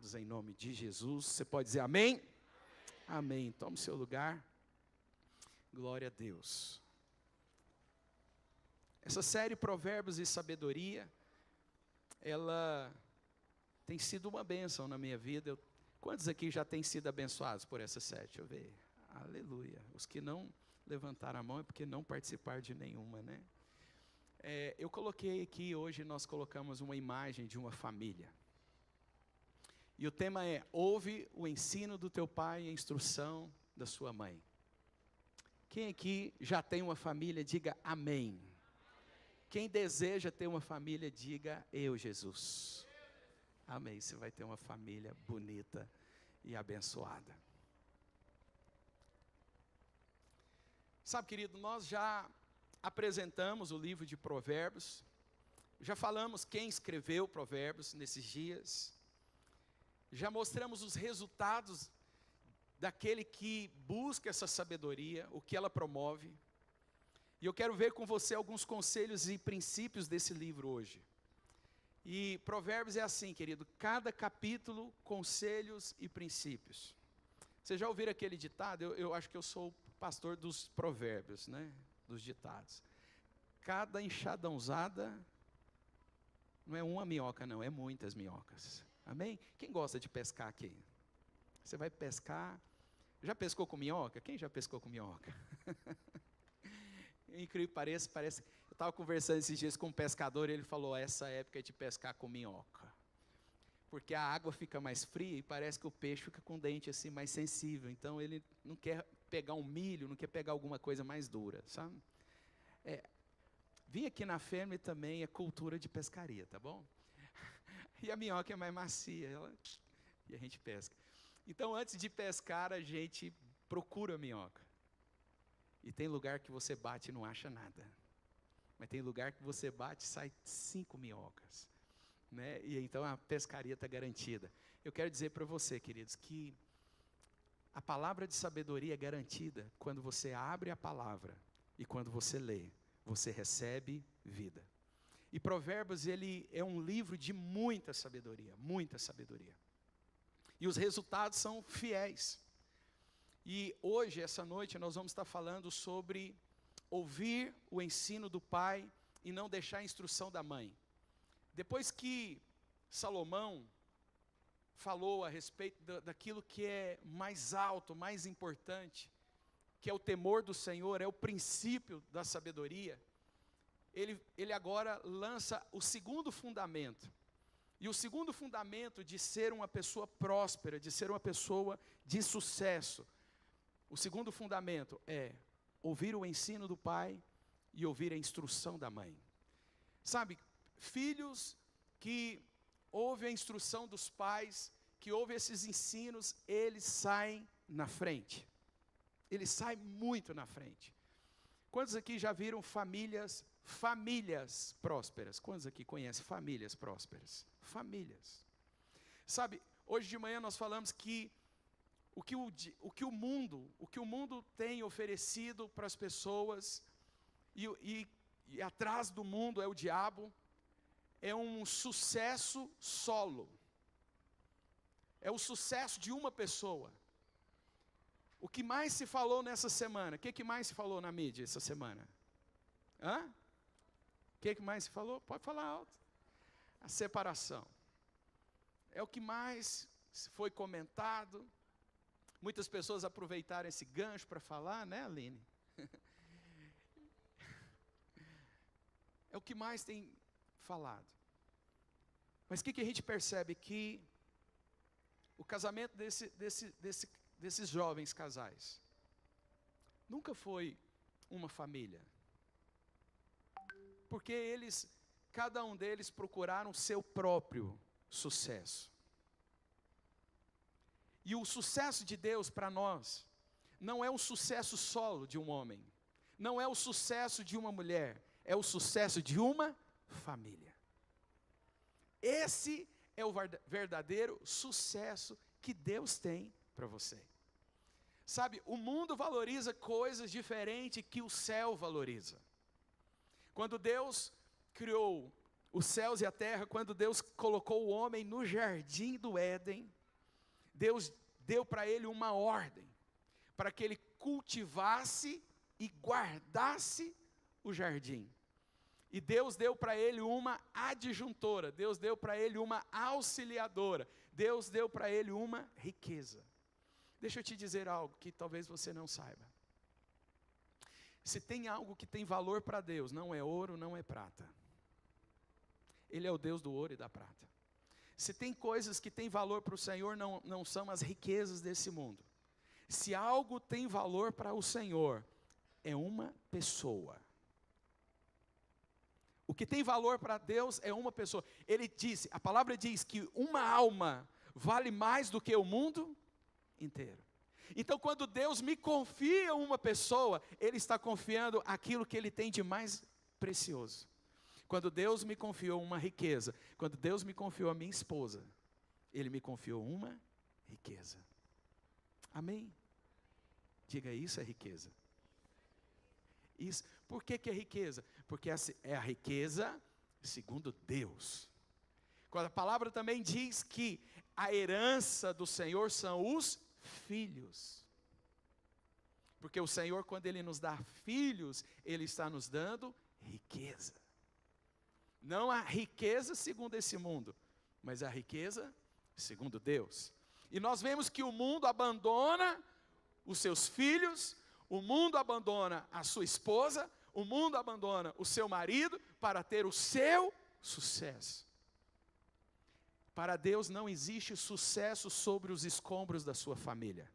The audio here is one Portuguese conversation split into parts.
abençoados em nome de Jesus. Você pode dizer amém? Amém. Tome seu lugar. Glória a Deus. Essa série Provérbios e Sabedoria, ela tem sido uma bênção na minha vida. Quantos aqui já têm sido abençoados por essa série? Deixa eu ver. Aleluia. Os que não levantaram a mão é porque não participaram de nenhuma, né? Eu coloquei aqui, hoje nós colocamos uma imagem de uma família. E o tema é: ouve o ensino do teu pai e a instrução da sua mãe. Quem aqui já tem uma família, diga amém. Quem deseja ter uma família, diga eu, Jesus. Amém. Você vai ter uma família bonita e abençoada. Sabe, querido, nós já apresentamos o livro de Provérbios. Já falamos quem escreveu Provérbios nesses dias. Já mostramos os resultados daquele que busca essa sabedoria, o que ela promove. E eu quero ver com você alguns conselhos e princípios desse livro hoje. E Provérbios é assim, querido, cada capítulo, conselhos e princípios. Vocês já ouviram aquele ditado? Eu acho que eu sou o pastor dos provérbios, né? Dos ditados. Cada enxadãozada, não é uma minhoca não, é muitas minhocas. Amém? Quem gosta de pescar aqui? Você vai pescar. Já pescou com minhoca? Quem já pescou com minhoca? Incrível, parece. Eu estava conversando esses dias com um pescador e ele falou: essa época é de pescar com minhoca. Porque a água fica mais fria e parece que o peixe fica com o dente assim mais sensível. Então ele não quer pegar um milho, não quer pegar alguma coisa mais dura, sabe? Vim aqui na Fêmea também é cultura de pescaria, tá bom? E a minhoca é mais macia, e a gente pesca. Então antes de pescar a gente procura a minhoca. E tem lugar que você bate e não acha nada. Mas tem lugar que você bate e sai 5 minhocas. Né? E então a pescaria está garantida. Eu quero dizer para você, queridos, que a palavra de sabedoria é garantida quando você abre a palavra e quando você lê, você recebe vida. E Provérbios, ele é um livro de muita sabedoria, muita sabedoria. E os resultados são fiéis. E hoje, essa noite, nós vamos estar falando sobre ouvir o ensino do pai e não deixar a instrução da mãe. Depois que Salomão falou a respeito daquilo que é mais alto, mais importante, que é o temor do Senhor, é o princípio da sabedoria, ele agora lança o segundo fundamento. E o segundo fundamento de ser uma pessoa próspera, de ser uma pessoa de sucesso, o segundo fundamento é ouvir o ensino do pai e ouvir a instrução da mãe. Sabe, filhos que ouvem a instrução dos pais, que ouvem esses ensinos, eles saem na frente. Eles saem muito na frente. Quantos aqui já viram famílias prósperas? Quantos aqui conhecem famílias prósperas? Famílias. Sabe, hoje de manhã nós falamos que o que o mundo tem oferecido para as pessoas, e atrás do mundo é o diabo, é um sucesso solo. É o sucesso de uma pessoa. O que mais se falou nessa semana? O que mais se falou na mídia essa semana? O que mais se falou? Pode falar alto. A separação. É o que mais foi comentado. Muitas pessoas aproveitaram esse gancho para falar, né, Aline? É o que mais tem falado. Mas o que a gente percebe? Que o casamento desses jovens casais nunca foi uma família. Porque cada um deles procuraram seu próprio sucesso. E o sucesso de Deus para nós não é o sucesso solo de um homem, não é o sucesso de uma mulher, é o sucesso de uma família. Esse é o verdadeiro sucesso que Deus tem para você. Sabe, o mundo valoriza coisas diferentes que o céu valoriza. Quando Deus criou os céus e a terra, quando Deus colocou o homem no jardim do Éden, Deus deu para ele uma ordem, para que ele cultivasse e guardasse o jardim. E Deus deu para ele uma adjuntora, Deus deu para ele uma auxiliadora, Deus deu para ele uma riqueza. Deixa eu te dizer algo que talvez você não saiba. Se tem algo que tem valor para Deus, não é ouro, não é prata. Ele é o Deus do ouro e da prata. Se tem coisas que têm valor para o Senhor, não são as riquezas desse mundo. Se algo tem valor para o Senhor, é uma pessoa. O que tem valor para Deus é uma pessoa. Ele disse, a palavra diz que uma alma vale mais do que o mundo inteiro. Então, quando Deus me confia uma pessoa, Ele está confiando aquilo que Ele tem de mais precioso. Quando Deus me confiou uma riqueza, quando Deus me confiou a minha esposa, Ele me confiou uma riqueza. Amém? Diga, isso é riqueza. Isso. Por que é riqueza? Porque é a riqueza segundo Deus. Quando a palavra também diz que a herança do Senhor são os filhos. Porque o Senhor, quando Ele nos dá filhos, Ele está nos dando riqueza. Não a riqueza segundo esse mundo, mas a riqueza segundo Deus. E nós vemos que o mundo abandona os seus filhos, o mundo abandona a sua esposa, o mundo abandona o seu marido para ter o seu sucesso. Para Deus não existe sucesso sobre os escombros da sua família.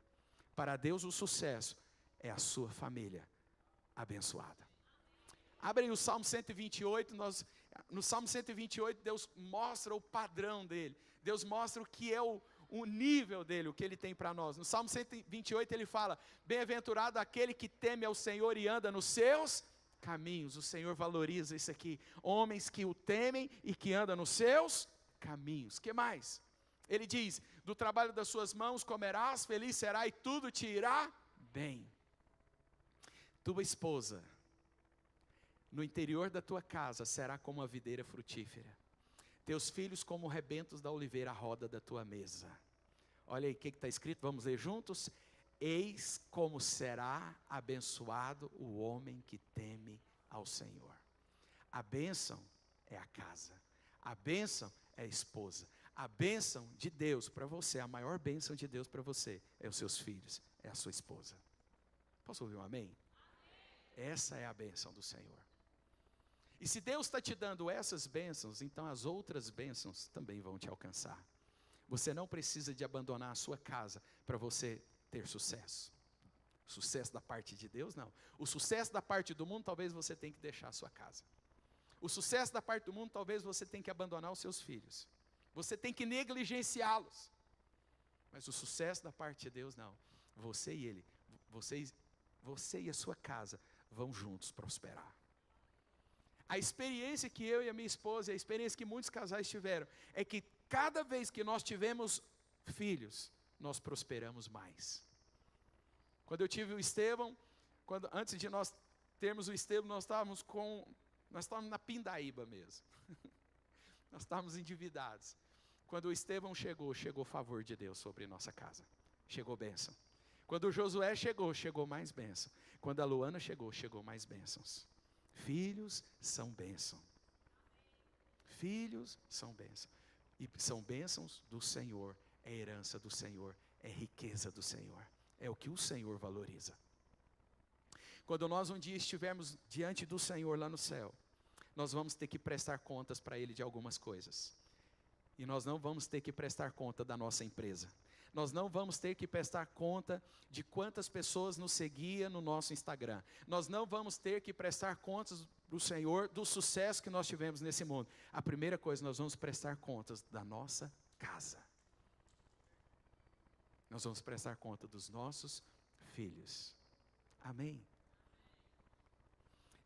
Para Deus o sucesso é a sua família abençoada. Abre o Salmo 128, no Salmo 128 Deus mostra o padrão dele. Deus mostra o que é o nível dele, o que ele tem para nós. No Salmo 128 ele fala, bem-aventurado aquele que teme ao Senhor e anda nos seus caminhos. O Senhor valoriza isso aqui, homens que o temem e que andam nos seus caminhos. Que mais? Ele diz, do trabalho das suas mãos comerás, feliz será e tudo te irá bem. Tua esposa, no interior da tua casa, será como a videira frutífera. Teus filhos como rebentos da oliveira à roda da tua mesa. Olha aí o que está escrito, vamos ler juntos. Eis como será abençoado o homem que teme ao Senhor. A bênção é a casa. A bênção é a esposa. A bênção de Deus para você, a maior bênção de Deus para você, é os seus filhos, é a sua esposa. Posso ouvir um amém? Essa é a bênção do Senhor. E se Deus está te dando essas bênçãos, então as outras bênçãos também vão te alcançar. Você não precisa de abandonar a sua casa para você ter sucesso. Sucesso da parte de Deus, não. O sucesso da parte do mundo, talvez você tenha que deixar a sua casa. O sucesso da parte do mundo, talvez você tenha que abandonar os seus filhos. Você tem que negligenciá-los. Mas o sucesso da parte de Deus, não. Você e ele, você e a sua casa vão juntos prosperar. A experiência que eu e a minha esposa, a experiência que muitos casais tiveram, é que cada vez que nós tivemos filhos, nós prosperamos mais. Quando eu tive o Estevão, antes de nós termos o Estevão, nós estávamos na pindaíba mesmo. Nós estávamos endividados. Quando o Estevão chegou o favor de Deus sobre nossa casa. Chegou bênção. Quando o Josué chegou mais bênção. Quando a Luana chegou mais bênçãos. Filhos são bênção. Filhos são bênção. E são bênçãos do Senhor. É herança do Senhor. É riqueza do Senhor. É o que o Senhor valoriza. Quando nós um dia estivermos diante do Senhor lá no céu, nós vamos ter que prestar contas para Ele de algumas coisas. E nós não vamos ter que prestar conta da nossa empresa. Nós não vamos ter que prestar conta de quantas pessoas nos seguiam no nosso Instagram. Nós não vamos ter que prestar contas do Senhor, do sucesso que nós tivemos nesse mundo. A primeira coisa, nós vamos prestar contas da nossa casa. Nós vamos prestar conta dos nossos filhos. Amém?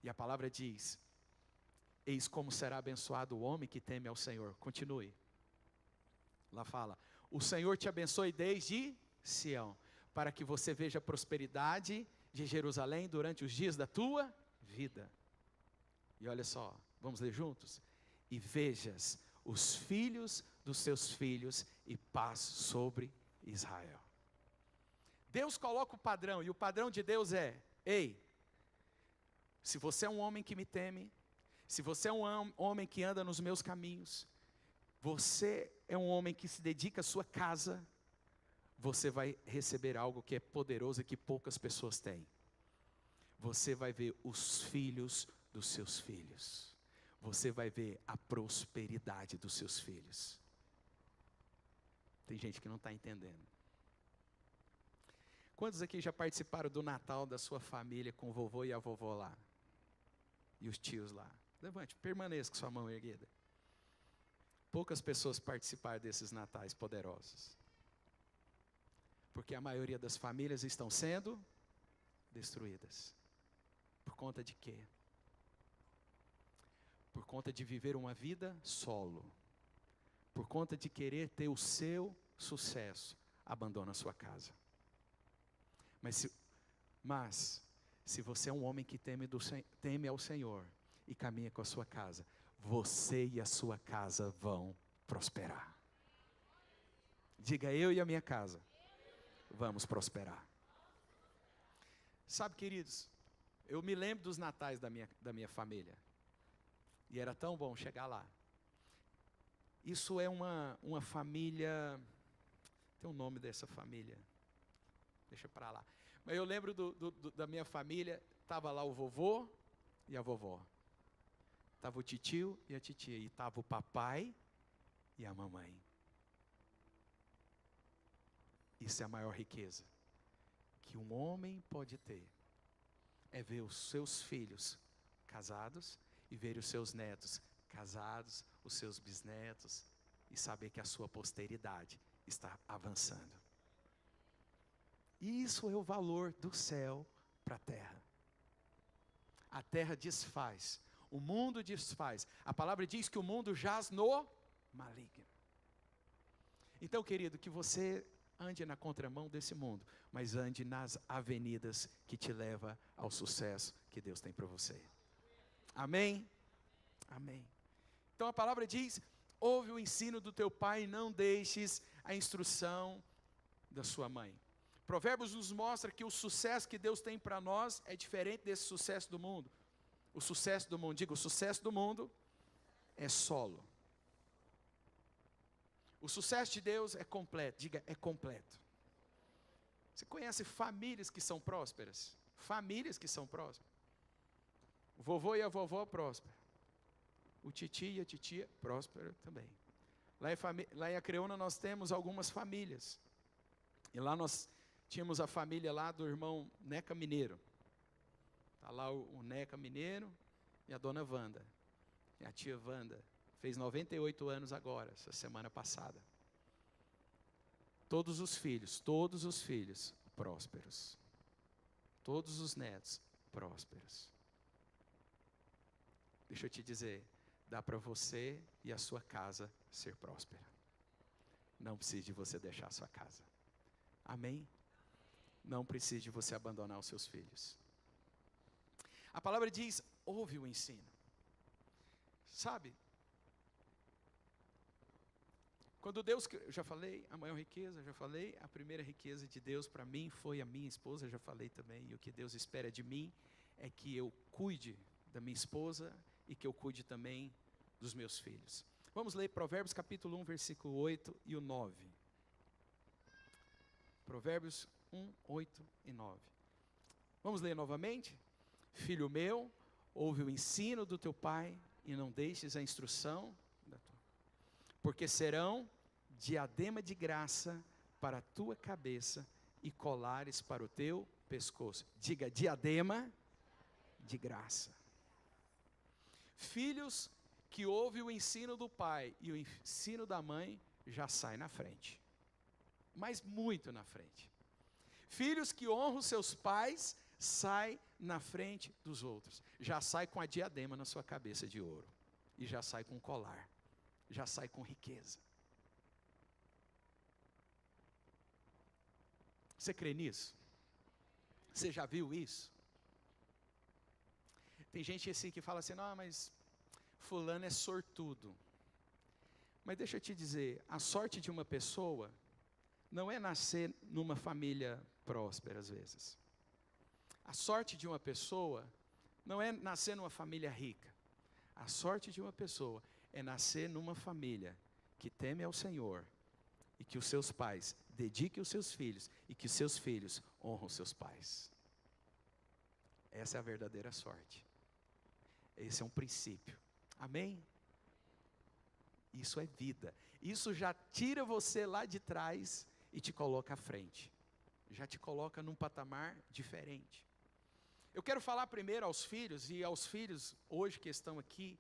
E a palavra diz, eis como será abençoado o homem que teme ao Senhor. Continue. Lá fala, o Senhor te abençoe desde Sião, para que você veja a prosperidade de Jerusalém durante os dias da tua vida. E olha só, vamos ler juntos? e vejas os filhos dos seus filhos e paz sobre Israel. Deus coloca o padrão, e o padrão de Deus é: ei, se você é um homem que me teme, se você é um homem que anda nos meus caminhos, você é um homem que se dedica à sua casa, você vai receber algo que é poderoso e que poucas pessoas têm. Você vai ver os filhos dos seus filhos. Você vai ver a prosperidade dos seus filhos. Tem gente que não está entendendo. Quantos aqui já participaram do Natal da sua família com o vovô e a vovó lá? E os tios lá? Levante, permaneça com sua mão erguida. Poucas pessoas participaram desses natais poderosos. Porque a maioria das famílias estão sendo destruídas. Por conta de quê? Por conta de viver uma vida solo. Por conta de querer ter o seu sucesso. Abandona a sua casa. Mas se você é um homem que teme ao Senhor e caminha com a sua casa, você e a sua casa vão prosperar. Diga: eu e a minha casa vamos prosperar. Sabe, queridos, eu me lembro dos natais da minha família. E era tão bom chegar lá. Isso é uma família... Tem um nome dessa família. Deixa para lá. Mas eu lembro da minha família, estava lá o vovô e a vovó. Estava o titio e a titia. E estava o papai e a mamãe. Isso é a maior riqueza que um homem pode ter. É ver os seus filhos casados e ver os seus netos casados, os seus bisnetos, e saber que a sua posteridade está avançando. Isso é o valor do céu para a terra. A terra desfaz, o mundo desfaz. A palavra diz que o mundo jaz no maligno. Então, querido, que você ande na contramão desse mundo, mas ande nas avenidas que te levam ao sucesso que Deus tem para você. Amém? Amém. Então a palavra diz: ouve o ensino do teu pai e não deixes a instrução da sua mãe. Provérbios nos mostra que o sucesso que Deus tem para nós é diferente desse sucesso do mundo. O sucesso do mundo, diga, o sucesso do mundo é solo. O sucesso de Deus é completo, diga, é completo. Você conhece famílias que são prósperas? Famílias que são prósperas. O vovô e a vovó prósperos. O titio e a titia próspera também. Lá em Acreúna nós temos algumas famílias. E lá nós tínhamos a família lá do irmão Neca Mineiro. Está lá o Neca Mineiro e a dona Wanda. E a tia Wanda. Fez 98 anos agora, essa semana passada. Todos os filhos prósperos. Todos os netos prósperos. Deixa eu te dizer, dá para você e a sua casa ser próspera. Não precisa de você deixar a sua casa. Amém? Não precisa de você abandonar os seus filhos. A palavra diz, ouve o ensino. Sabe? Quando Deus, eu já falei, a maior riqueza, já falei, a primeira riqueza de Deus para mim foi a minha esposa, já falei também, e o que Deus espera de mim é que eu cuide da minha esposa e que eu cuide também dos meus filhos. Vamos ler Provérbios capítulo 1, versículo 8 e o 9. Provérbios 1, 8 e 9. Vamos ler novamente? Filho meu, ouve o ensino do teu pai e não deixes a instrução da tua. Porque serão diadema de graça para a tua cabeça e colares para o teu pescoço. Diga, diadema de graça. Filhos que ouvem o ensino do pai e o ensino da mãe já saem na frente. Mas muito na frente. Filhos que honram seus pais saem na frente dos outros. Já sai com a diadema na sua cabeça de ouro. E já sai com colar. Já sai com riqueza. Você crê nisso? Você já viu isso? Tem gente assim que fala assim, não, mas fulano é sortudo. Mas deixa eu te dizer, a sorte de uma pessoa não é nascer numa família próspera às vezes. A sorte de uma pessoa não é nascer numa família rica. A sorte de uma pessoa é nascer numa família que teme ao Senhor e que os seus pais dediquem os seus filhos e que os seus filhos honram os seus pais. Essa é a verdadeira sorte. Esse é um princípio. Amém? Isso é vida. Isso já tira você lá de trás e te coloca à frente. Já te coloca num patamar diferente. Eu quero falar primeiro aos filhos, e aos filhos hoje que estão aqui,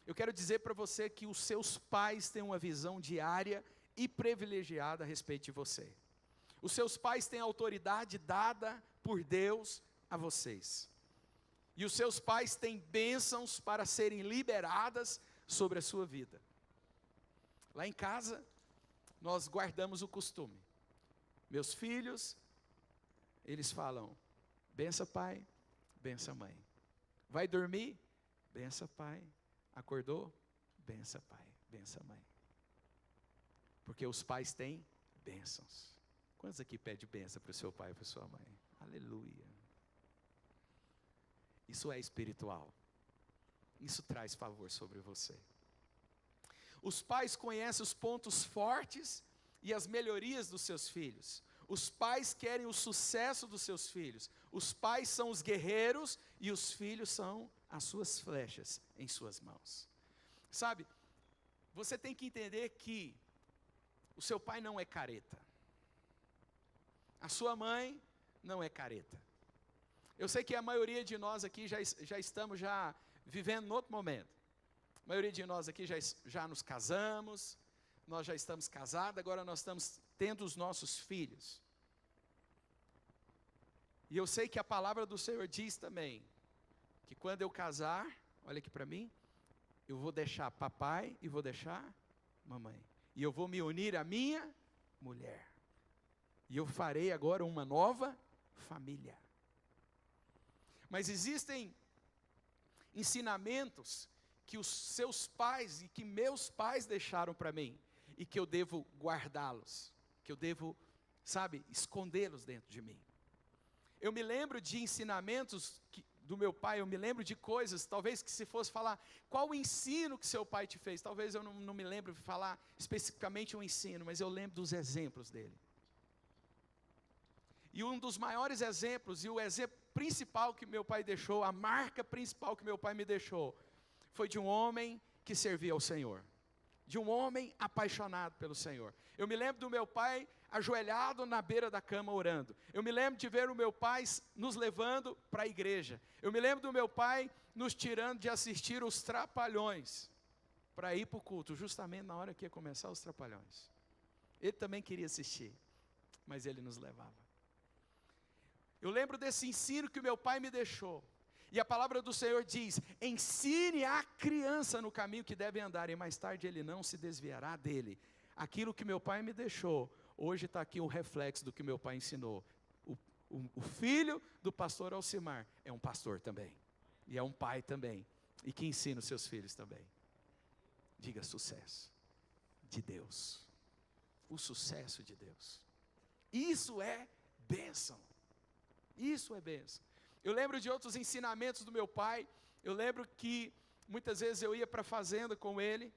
eu quero dizer para você que os seus pais têm uma visão diária e privilegiada a respeito de você. Os seus pais têm autoridade dada por Deus a vocês. E os seus pais têm bênçãos para serem liberadas sobre a sua vida. Lá em casa, nós guardamos o costume. Meus filhos, eles falam, bença pai, bença mãe. Vai dormir? Bença pai. Acordou? Bença pai, bença mãe. Porque os pais têm bênçãos. Quantos aqui pedem bênção para o seu pai e para a sua mãe? Aleluia. Isso é espiritual. Isso traz favor sobre você. Os pais conhecem os pontos fortes e as melhorias dos seus filhos. Os pais querem o sucesso dos seus filhos. Os pais são os guerreiros e os filhos são as suas flechas em suas mãos. Sabe, você tem que entender que o seu pai não é careta. A sua mãe não é careta. Eu sei que a maioria de nós aqui já estamos vivendo em outro momento. A maioria de nós aqui já nos casamos, nós já estamos casados, agora nós estamos tendo os nossos filhos. E eu sei que a palavra do Senhor diz também, que quando eu casar, olha aqui para mim, eu vou deixar papai e vou deixar mamãe. E eu vou me unir à minha mulher. E eu farei agora uma nova família. Mas existem ensinamentos que os seus pais e que meus pais deixaram para mim, e que eu devo guardá-los, que eu devo, escondê-los dentro de mim. Eu me lembro de ensinamentos do meu pai, eu me lembro de coisas, talvez que se fosse falar, qual o ensino que seu pai te fez? Talvez eu não me lembro de falar especificamente um ensino, mas eu lembro dos exemplos dele. E um dos maiores exemplos, e o exemplo principal que meu pai deixou, a marca principal que meu pai me deixou, foi de um homem que servia ao Senhor. De um homem apaixonado pelo Senhor. Eu me lembro do meu pai ajoelhado na beira da cama orando. Eu me lembro de ver o meu pai nos levando para a igreja. Eu me lembro do meu pai nos tirando de assistir os Trapalhões, para ir para o culto, justamente na hora que ia começar os Trapalhões. Ele também queria assistir, mas ele nos levava. Eu lembro desse ensino que o meu pai me deixou. E a palavra do Senhor diz, ensine a criança no caminho que deve andar, e mais tarde ele não se desviará dele. Aquilo que meu pai me deixou, hoje está aqui um reflexo do que meu pai ensinou. O filho do pastor Alcimar é um pastor também, e é um pai também, e que ensina os seus filhos também. Diga sucesso de Deus, o sucesso de Deus. Isso é bênção, isso é bênção. Eu lembro de outros ensinamentos do meu pai. Eu lembro que muitas vezes eu ia para a fazenda com ele,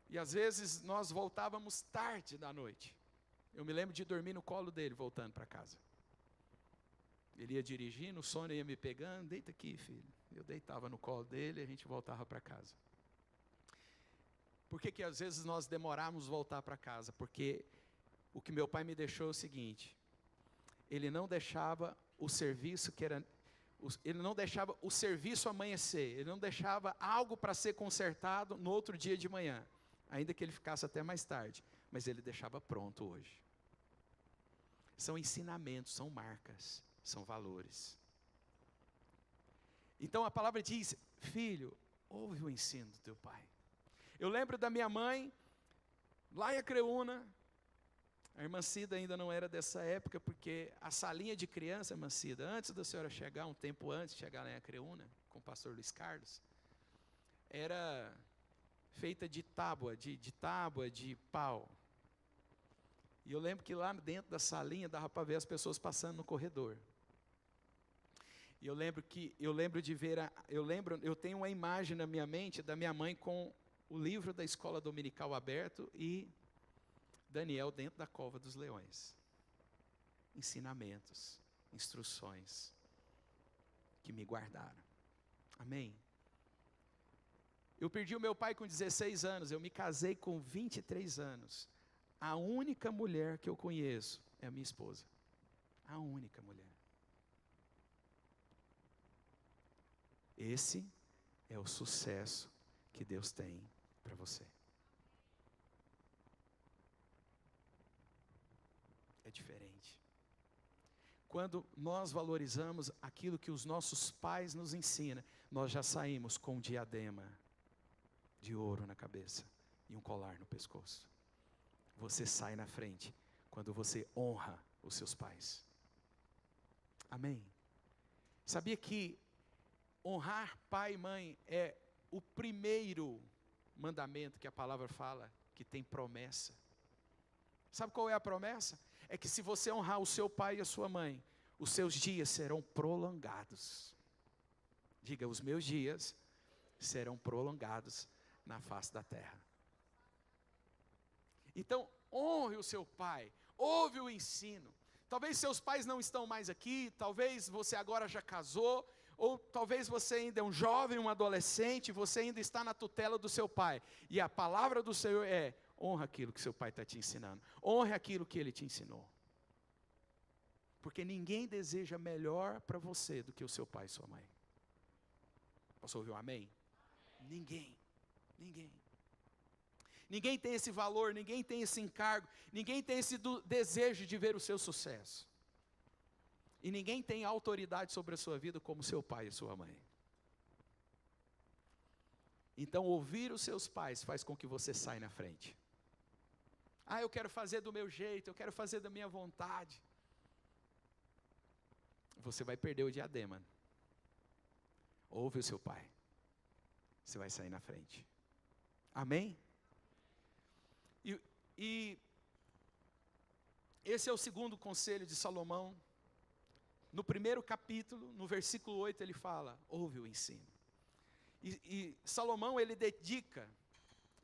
e às vezes nós voltávamos tarde da noite. Eu me lembro de dormir no colo dele, voltando para casa. Ele ia dirigindo, o sono ia me pegando, deita aqui, filho. Eu deitava no colo dele e a gente voltava para casa. Por que às vezes nós demorávamos voltar para casa? Porque o que meu pai me deixou é o seguinte, ele não deixava o serviço ele não deixava o serviço amanhecer, ele não deixava algo para ser consertado no outro dia de manhã, ainda que ele ficasse até mais tarde, mas ele deixava pronto hoje. São ensinamentos, são marcas, são valores. Então a palavra diz, filho, ouve o ensino do teu pai. Eu lembro da minha mãe, lá em Acreúna. A irmã Cida ainda não era dessa época, porque a salinha de criança, irmã Cida, antes da senhora chegar, um tempo antes de chegar lá em Acreúna, com o pastor Luiz Carlos, era feita de tábua, de pau. E eu lembro que lá dentro da salinha dava para ver as pessoas passando no corredor. E eu tenho uma imagem na minha mente da minha mãe com o livro da escola dominical aberto e Daniel dentro da cova dos leões. Ensinamentos, instruções que me guardaram. Amém? Eu perdi o meu pai com 16 anos, eu me casei com 23 anos. A única mulher que eu conheço é a minha esposa. A única mulher. Esse é o sucesso que Deus tem para você. É diferente. Quando nós valorizamos aquilo que os nossos pais nos ensinam, nós já saímos com um diadema de ouro na cabeça e um colar no pescoço. Você sai na frente quando você honra os seus pais. Amém? Sabia que honrar pai e mãe é o primeiro mandamento que a palavra fala, que tem promessa? Sabe qual é a promessa? É que se você honrar o seu pai e a sua mãe, os seus dias serão prolongados. Diga, os meus dias serão prolongados na face da terra. Então, honre o seu pai, ouve o ensino. Talvez seus pais não estão mais aqui, talvez você agora já casou, ou talvez você ainda é um jovem, um adolescente, você ainda está na tutela do seu pai. E a palavra do Senhor é: honra aquilo que seu pai está te ensinando. Honre aquilo que ele te ensinou. Porque ninguém deseja melhor para você do que o seu pai e sua mãe. Posso ouvir um amém? Ninguém. Ninguém. Ninguém tem esse valor, ninguém tem esse encargo, ninguém tem esse desejo de ver o seu sucesso. E ninguém tem autoridade sobre a sua vida como seu pai e sua mãe. Então, ouvir os seus pais faz com que você saia na frente. Ah, eu quero fazer do meu jeito, eu quero fazer da minha vontade. Você vai perder o diadema. Ouve o seu pai. Você vai sair na frente. Amém? E esse é o segundo conselho de Salomão. No primeiro capítulo, no versículo 8, ele fala: ouve o ensino. E Salomão, ele dedica,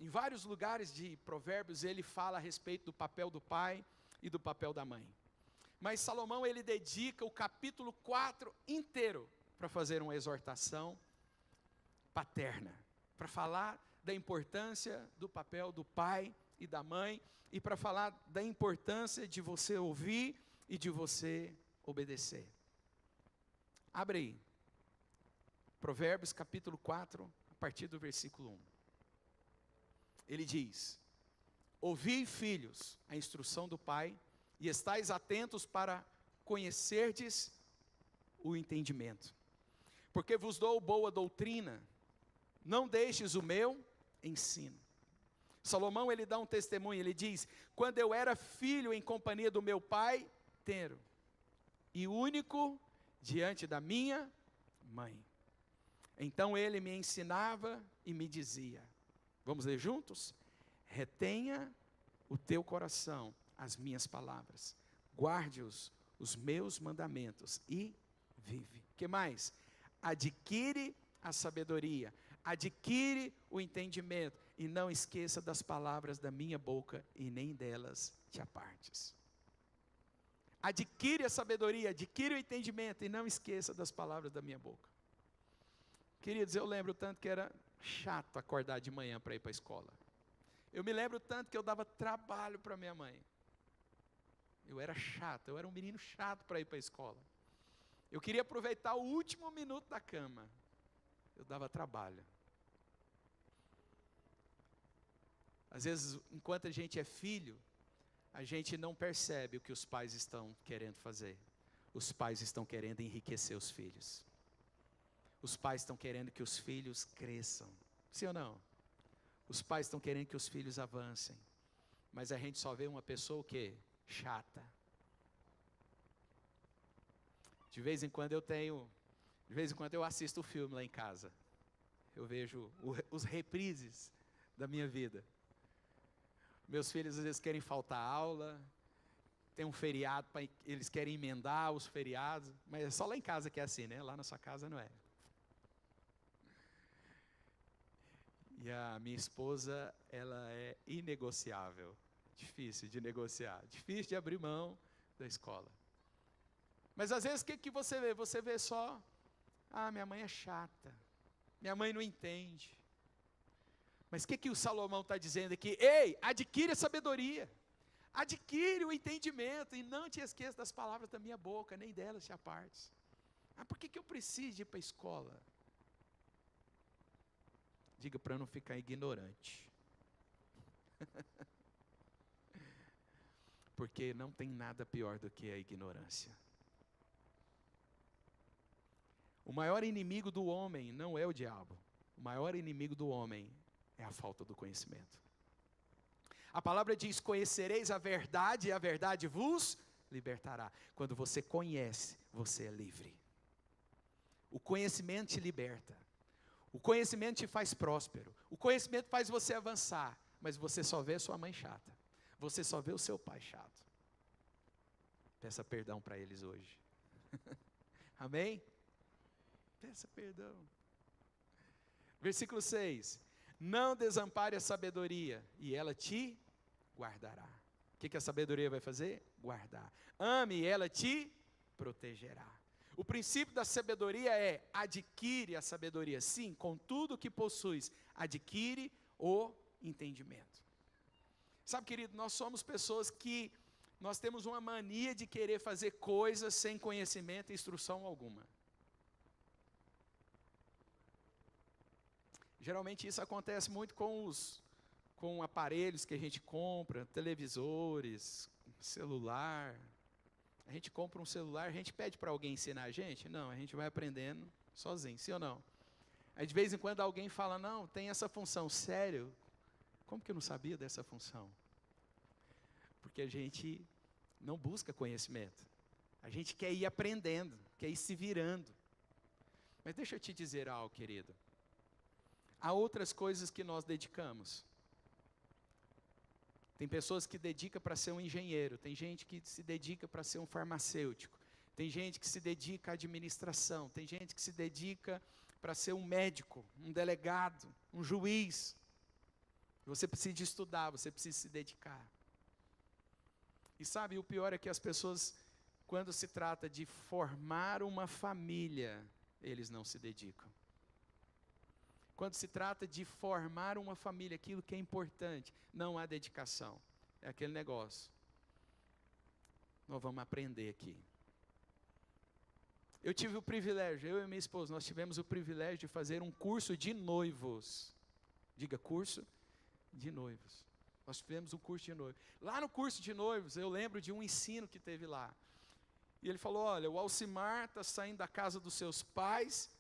em vários lugares de Provérbios, ele fala a respeito do papel do pai e do papel da mãe. Mas Salomão, ele dedica o capítulo 4 inteiro para fazer uma exortação paterna, para falar da importância do papel do pai e da mãe, e para falar da importância de você ouvir e de você obedecer. Abre aí, Provérbios capítulo 4, a partir do versículo 1. Ele diz: ouvi, filhos, a instrução do pai, e estais atentos para conhecerdes o entendimento. Porque vos dou boa doutrina, não deixes o meu ensino. Salomão, ele dá um testemunho, ele diz: quando eu era filho em companhia do meu pai, tenro, e único diante da minha mãe, então ele me ensinava e me dizia, vamos ler juntos? Retenha o teu coração as minhas palavras, guarde-os, os meus mandamentos, e vive. O que mais? Adquire a sabedoria, adquire o entendimento, e não esqueça das palavras da minha boca, e nem delas te apartes. Adquire a sabedoria, adquire o entendimento, e não esqueça das palavras da minha boca. Queridos, eu lembro tanto que era chato acordar de manhã para ir para a escola. Eu me lembro tanto que eu dava trabalho para minha mãe. Eu era chato, eu era um menino chato para ir para a escola. Eu queria aproveitar o último minuto da cama. Eu dava trabalho. Às vezes, enquanto a gente é filho, a gente não percebe o que os pais estão querendo fazer. Os pais estão querendo enriquecer os filhos. Os pais estão querendo que os filhos cresçam. Sim ou não? Os pais estão querendo que os filhos avancem. Mas a gente só vê uma pessoa o quê? Chata. De vez em quando eu assisto o filme lá em casa. eu vejo os reprises da minha vida. Meus filhos às vezes querem faltar aula, tem um feriado, eles querem emendar os feriados, mas é só lá em casa que é assim, né? Lá na sua casa não é. E a minha esposa, ela é inegociável, difícil de negociar, difícil de abrir mão da escola. Mas às vezes o que você vê? Você vê só, minha mãe é chata, minha mãe não entende. Mas o que o Salomão está dizendo aqui? Ei, adquire a sabedoria, adquire o entendimento, e não te esqueça das palavras da minha boca, nem delas te apartes. Por que eu preciso ir para a escola? Diga para não ficar ignorante. Porque não tem nada pior do que a ignorância. O maior inimigo do homem não é o diabo. O maior inimigo do homem é a falta do conhecimento. A palavra diz: conhecereis a verdade e a verdade vos libertará. Quando você conhece, você é livre. O conhecimento te liberta. O conhecimento te faz próspero. O conhecimento faz você avançar. Mas você só vê a sua mãe chata. Você só vê o seu pai chato. Peça perdão para eles hoje. Amém? Peça perdão. Versículo 6. Não desampare a sabedoria, e ela te guardará. O que a sabedoria vai fazer? Guardar. Ame, e ela te protegerá. O princípio da sabedoria é: adquire a sabedoria. Sim, com tudo que possuis, adquire o entendimento. Sabe, querido, nós somos pessoas que nós temos uma mania de querer fazer coisas sem conhecimento e instrução alguma. Geralmente isso acontece muito com aparelhos que a gente compra, televisores, celular. A gente compra um celular, a gente pede para alguém ensinar a gente? Não, a gente vai aprendendo sozinho, sim ou não? Aí de vez em quando alguém fala: não, tem essa função. Sério? Como que eu não sabia dessa função? Porque a gente não busca conhecimento. A gente quer ir aprendendo, quer ir se virando. Mas deixa eu te dizer algo, querido. Há outras coisas que nós dedicamos. Tem pessoas que dedicam para ser um engenheiro, tem gente que se dedica para ser um farmacêutico, tem gente que se dedica à administração, tem gente que se dedica para ser um médico, um delegado, um juiz. Você precisa estudar, você precisa se dedicar. E sabe, o pior é que as pessoas, quando se trata de formar uma família, eles não se dedicam. Quando se trata de formar uma família, aquilo que é importante, não há dedicação. É aquele negócio. Nós vamos aprender aqui. Eu tive o privilégio, eu e minha esposa, nós tivemos o privilégio de fazer um curso de noivos. Diga, curso de noivos. Nós fizemos um curso de noivos. Lá no curso de noivos, eu lembro de um ensino que teve lá. E ele falou: olha, o Alcimar está saindo da casa dos seus pais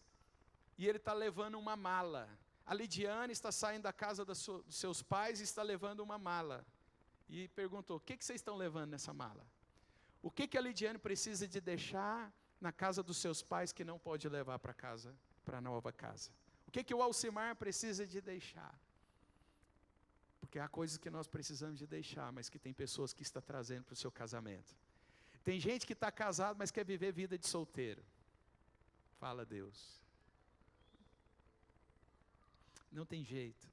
e ele está levando uma mala. A Lidiane está saindo da casa dos seus pais e está levando uma mala. E perguntou: o que vocês estão levando nessa mala? O que a Lidiane precisa de deixar na casa dos seus pais que não pode levar para casa, para a nova casa? O que o Alcimar precisa de deixar? Porque há coisas que nós precisamos de deixar, mas que tem pessoas que estão trazendo para o seu casamento. Tem gente que está casado, mas quer viver vida de solteiro. Fala, Deus. Não tem jeito.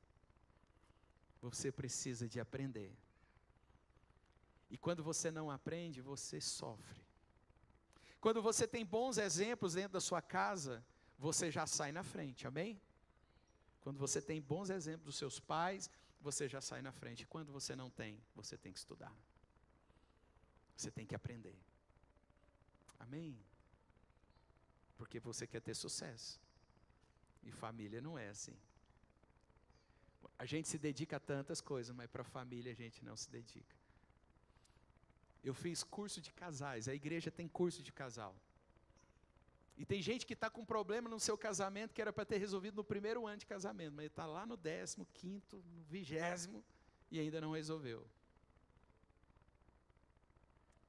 Você precisa de aprender. E quando você não aprende, você sofre. Quando você tem bons exemplos dentro da sua casa, você já sai na frente, amém? Quando você tem bons exemplos dos seus pais, você já sai na frente. Quando você não tem, você tem que estudar. Você tem que aprender. Amém? Porque você quer ter sucesso. E família não é assim. A gente se dedica a tantas coisas, mas para a família a gente não se dedica. Eu fiz curso de casais, a igreja tem curso de casal. E tem gente que está com problema no seu casamento, que era para ter resolvido no primeiro ano de casamento, mas está lá no 15º, no 20º, e ainda não resolveu.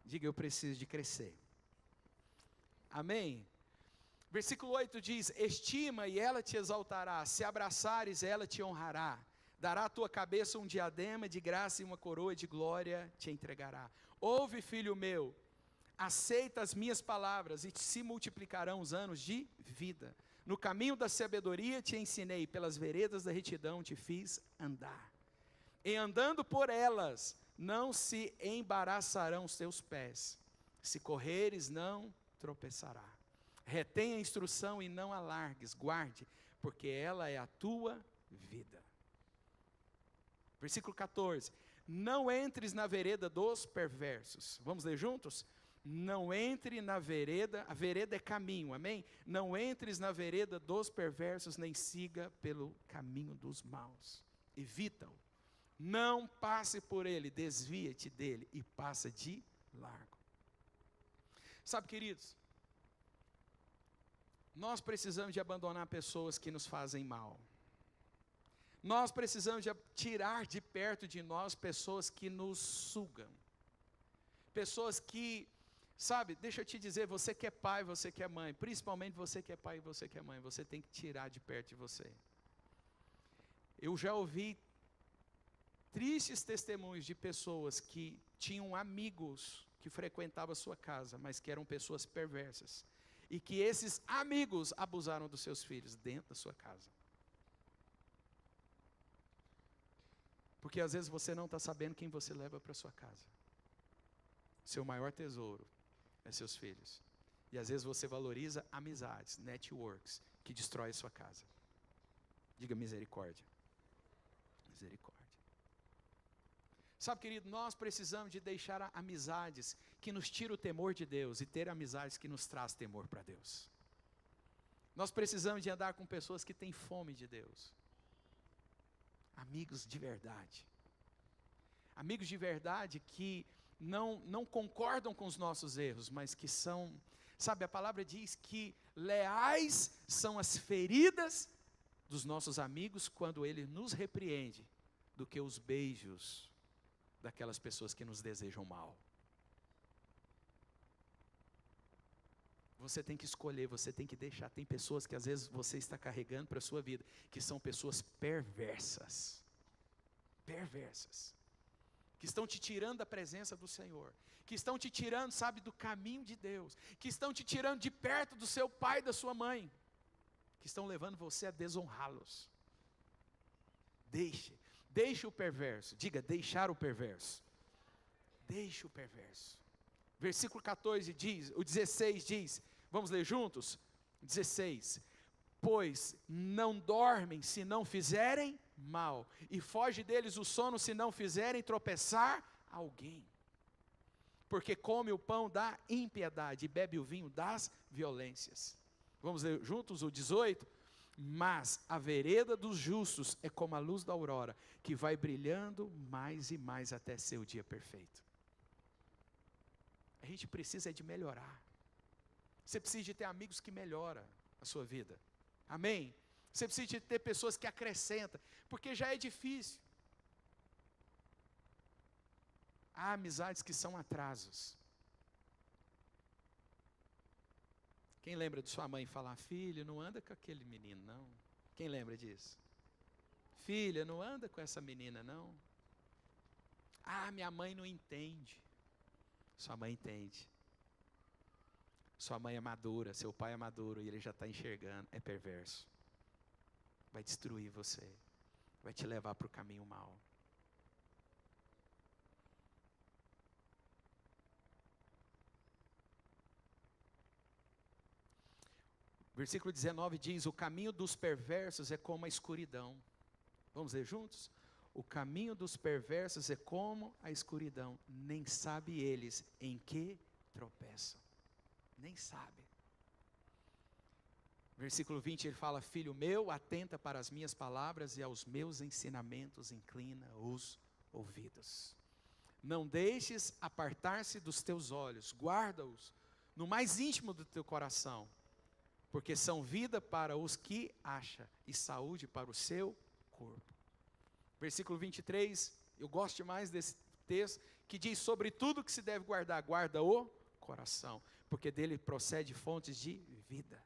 Diga, eu preciso de crescer. Amém? Versículo 8 diz: estima e ela te exaltará, se abraçares ela te honrará, dará à tua cabeça um diadema de graça e uma coroa de glória te entregará. Ouve, filho meu, aceita as minhas palavras e se multiplicarão os anos de vida. No caminho da sabedoria te ensinei, pelas veredas da retidão te fiz andar. E andando por elas, não se embaraçarão os teus pés. Se correres, não tropeçará. Retenha a instrução e não alargues, guarde, porque ela é a tua vida. Versículo 14. Não entres na vereda dos perversos. Vamos ler juntos? Não entre na vereda, a vereda é caminho, amém? Não entres na vereda dos perversos, nem siga pelo caminho dos maus. Evita-o. Não passe por ele, desvia-te dele e passa de largo. Sabe, queridos, nós precisamos de abandonar pessoas que nos fazem mal. Nós precisamos de tirar de perto de nós pessoas que nos sugam. Pessoas que, sabe, deixa eu te dizer, você que é pai, você que é mãe, principalmente você que é pai e você que é mãe, você tem que tirar de perto de você. Eu já ouvi tristes testemunhos de pessoas que tinham amigos que frequentavam a sua casa, mas que eram pessoas perversas. E que esses amigos abusaram dos seus filhos dentro da sua casa. Porque às vezes você não está sabendo quem você leva para a sua casa. Seu maior tesouro é seus filhos. E às vezes você valoriza amizades, networks, que destrói a sua casa. Diga misericórdia. Misericórdia. Sabe, querido, nós precisamos de deixar amizades que nos tiram o temor de Deus e ter amizades que nos traz temor para Deus. Nós precisamos de andar com pessoas que têm fome de Deus. Amigos de verdade. Amigos de verdade que não concordam com os nossos erros, mas que são, sabe, a palavra diz que leais são as feridas dos nossos amigos quando ele nos repreende, do que os beijos daquelas pessoas que nos desejam mal. Você tem que escolher, você tem que deixar. Tem pessoas que às vezes você está carregando para a sua vida, que são pessoas perversas. Perversas. Que estão te tirando da presença do Senhor. Que estão te tirando, sabe, do caminho de Deus. Que estão te tirando de perto do seu pai e da sua mãe. Que estão levando você a desonrá-los. Deixe o perverso. Diga, deixar o perverso. Deixe o perverso. Versículo 14 diz, o 16 diz, vamos ler juntos? 16. Pois não dormem se não fizerem mal, e foge deles o sono se não fizerem tropeçar alguém. Porque come o pão da impiedade e bebe o vinho das violências. Vamos ler juntos o 18? Mas a vereda dos justos é como a luz da aurora, que vai brilhando mais e mais até ser o dia perfeito. A gente precisa de melhorar. Você precisa de ter amigos que melhoram a sua vida. Amém? Você precisa de ter pessoas que acrescentam, porque já é difícil. Há amizades que são atrasos. Quem lembra de sua mãe falar, filho, não anda com aquele menino não? Quem lembra disso? Filha, não anda com essa menina não? Ah, minha mãe não entende. Sua mãe entende. Sua mãe é madura, seu pai é maduro e ele já está enxergando, é perverso. Vai destruir você, vai te levar para o caminho mau. Versículo 19 diz, o caminho dos perversos é como a escuridão. Vamos ler juntos? O caminho dos perversos é como a escuridão, nem sabe eles em que tropeçam. Nem sabe. Versículo 20 ele fala, filho meu, atenta para as minhas palavras e aos meus ensinamentos inclina os ouvidos. Não deixes apartar-se dos teus olhos, guarda-os no mais íntimo do teu coração, porque são vida para os que acham e saúde para o seu corpo. Versículo 23, eu gosto demais desse texto, que diz, sobre tudo que se deve guardar, guarda o coração, porque dele procede fontes de vida.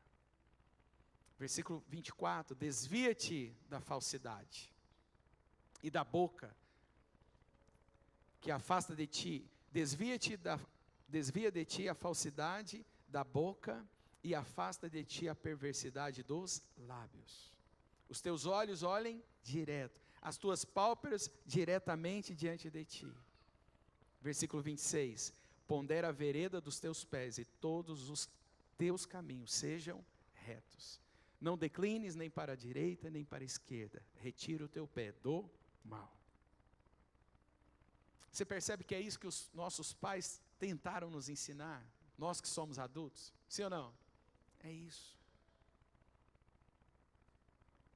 Versículo 24, desvia-te da falsidade e da boca que afasta de ti, desvia de ti a falsidade da boca e afasta de ti a perversidade dos lábios. Os teus olhos olhem direto, as tuas pálpebras diretamente diante de ti. Versículo 26, pondera a vereda dos teus pés e todos os teus caminhos sejam retos. Não declines nem para a direita nem para a esquerda, retira o teu pé do mal. Você percebe que é isso que os nossos pais tentaram nos ensinar? Nós que somos adultos, sim ou não? É isso.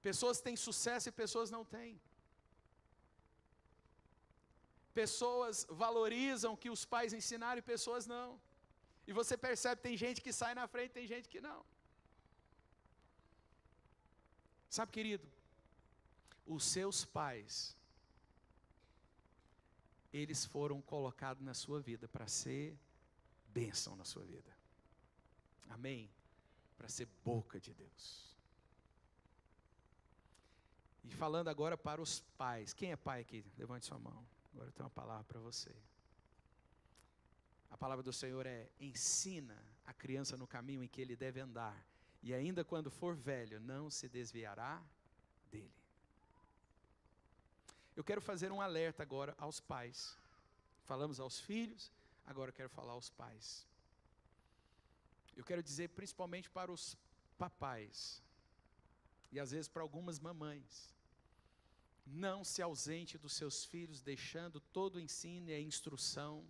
Pessoas têm sucesso e pessoas não têm. Pessoas valorizam o que os pais ensinaram e pessoas não. E você percebe, tem gente que sai na frente, tem gente que não. Sabe, querido, os seus pais, eles foram colocados na sua vida para ser bênção na sua vida. Amém? Para ser boca de Deus. E falando agora para os pais. Quem é pai aqui? Levante sua mão. Agora eu tenho uma palavra para você. A palavra do Senhor é: ensina a criança no caminho em que ele deve andar, e ainda quando for velho, não se desviará dele. Eu quero fazer um alerta agora aos pais. Falamos aos filhos, agora eu quero falar aos pais. Eu quero dizer principalmente para os papais, e às vezes para algumas mamães: não se ausente dos seus filhos, deixando todo o ensino e a instrução